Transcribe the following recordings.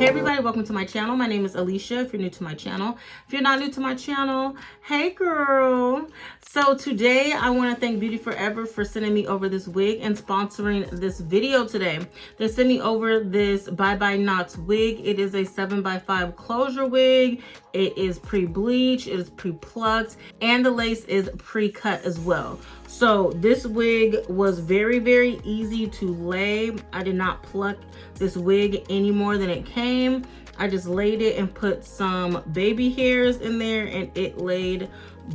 Hey everybody, welcome to my channel. My name is Alishia if you're new to my channel. If you're not new to my channel, hey girl. So today I want to thank Beauty Forever for sending me over this wig and sponsoring this video today. They sent me over this Bye Bye Knots wig. It is a 7x5 closure wig. It is pre-bleached, it is pre-plucked, and the lace is pre-cut as well. So this wig was very, very easy to lay. I did not pluck this wig any more than it came. I just laid it and put some baby hairs in there and it laid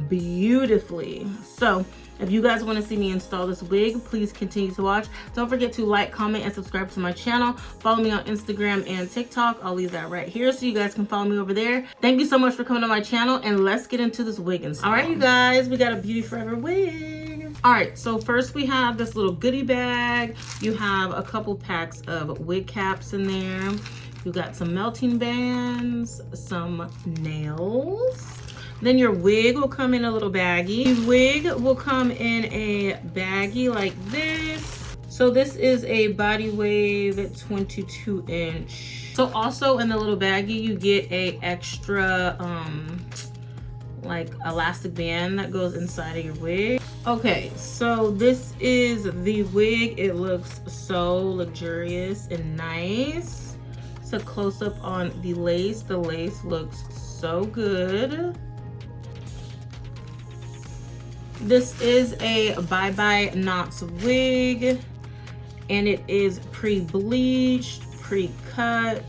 beautifully. So if you guys want to see me install this wig, please continue to watch. Don't forget to like, comment, and subscribe to my channel. Follow me on Instagram and TikTok. I'll leave that right here so you guys can follow me over there. Thank you so much for coming to my channel, and let's get into this wig install. All right, you guys, we got a Beauty Forever wig. All right, so first we have this little goodie bag. You have a couple packs of wig caps in there. You got some melting bands, some nails. Then your wig will come in a little baggie. The wig will come in a baggie like this. So this is a BodyWave 22-inch. So also in the little baggie, you get a extra like elastic band that goes inside of your wig. Okay, so this is the wig. It looks so luxurious and nice. It's a close-up on the lace. The lace looks so good. This is a Bye Bye Knots wig, and it is pre-bleached, pre-cut,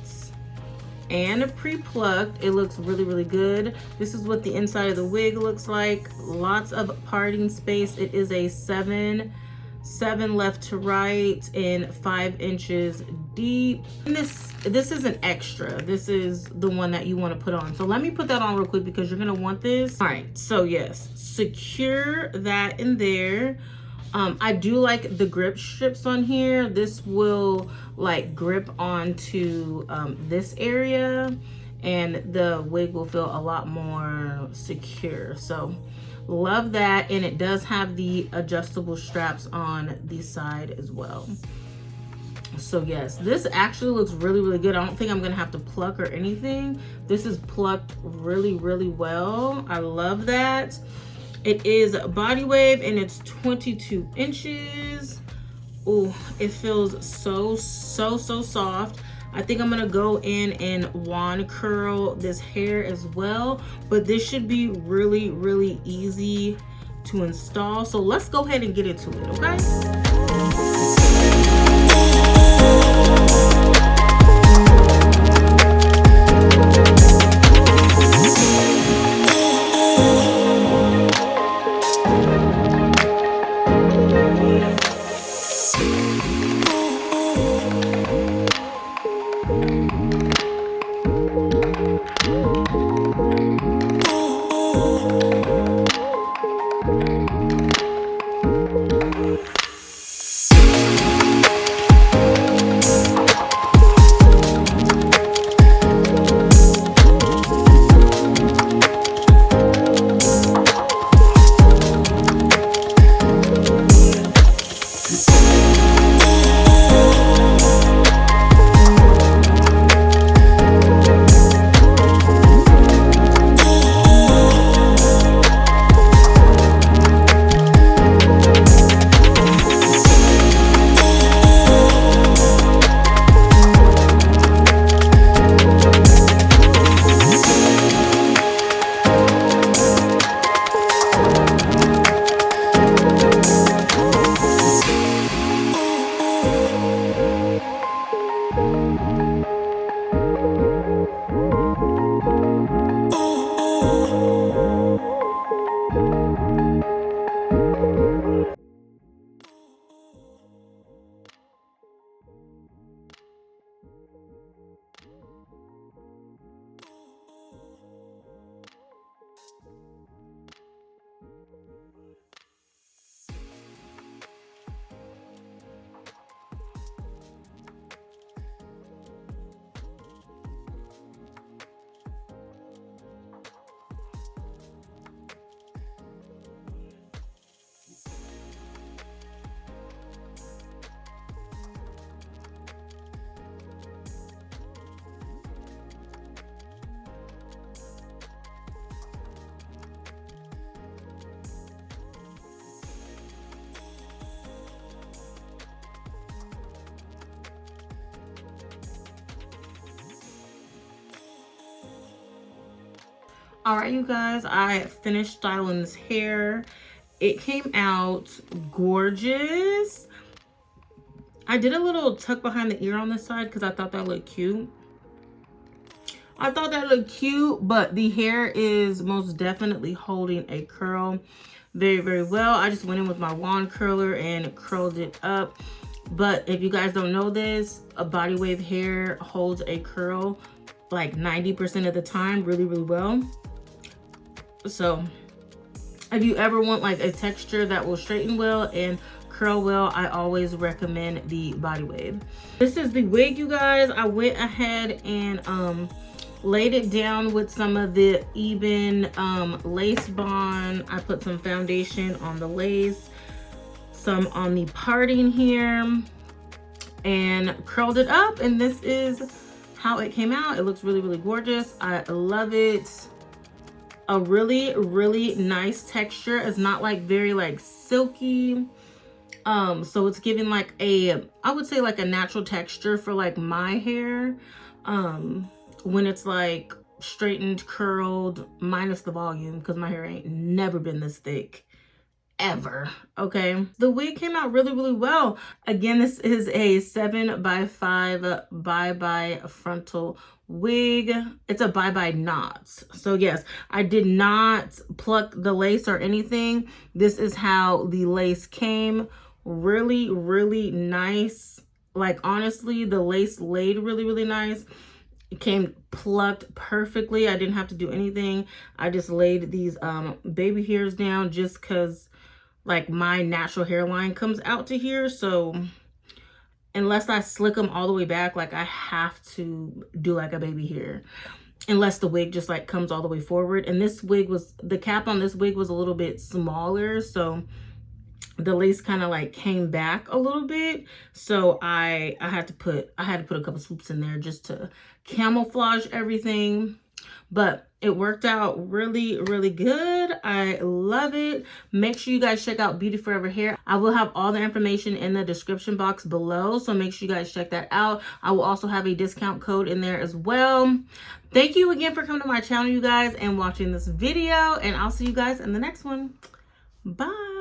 and pre-plucked. It looks really, really good. This is what the inside of the wig looks like. Lots of parting space. It is a 7 left to right and 5 inches deep. And this is an extra. This is the one that you want to put on. So let me put that on real quick because you're gonna want this. All right, so yes, secure that in there. I do like the grip strips on here. This will like grip onto this area, and the wig will feel a lot more secure. So love that. And it does have the adjustable straps on the side as well. So yes, this actually looks really, really good. I don't think I'm gonna have to pluck or anything. This is plucked really, really well. I love that. It is BodyWave and it's 22 inches. Oh, it feels so soft. I think I'm gonna go in and wand curl this hair as well, but this should be really, really easy to install. So let's go ahead and get into it, okay? All right, you guys, I finished styling this hair. It came out gorgeous. I did a little tuck behind the ear on this side because I thought that looked cute. But the hair is most definitely holding a curl very, very well. I just went in with my wand curler and curled it up. But if you guys don't know this, a BodyWave hair holds a curl like 90% of the time really, really well. So if you ever want like a texture that will straighten well and curl well, I always recommend the BodyWave. This is the wig, you guys. I went ahead and laid it down with some of the even lace bond. I put some foundation on the lace, some on the parting here, and curled it up, and this is how it came out. It looks really, really gorgeous. I love it. A really, really nice texture. It's not like very like silky. So it's giving like a, I would say like a natural texture for like my hair. When it's like straightened, curled, minus the volume, because my hair ain't never been this thick ever. Okay, the wig came out really, really well. Again, this is a 7x5 bye-bye frontal wig. It's a bye-bye knots. So yes, I did not pluck the lace or anything. This is how the lace came. Really, really nice. Like honestly, the lace laid really, really nice. It came plucked perfectly. I didn't have to do anything. I just laid these baby hairs down just because like my natural hairline comes out to here. So unless I slick them all the way back, like I have to do like a baby hair, unless the wig just like comes all the way forward. And this wig was, the cap on this wig was a little bit smaller, so the lace kind of like came back a little bit. So I had to put a couple swoops in there just to camouflage everything. But it worked out really, really good. I love it. Make sure you guys check out Beauty Forever Hair. I will have all the information in the description box below, so make sure you guys check that out. I will also have a discount code in there as well. Thank you again for coming to my channel, you guys, and watching this video, and I'll see you guys in the next one. Bye.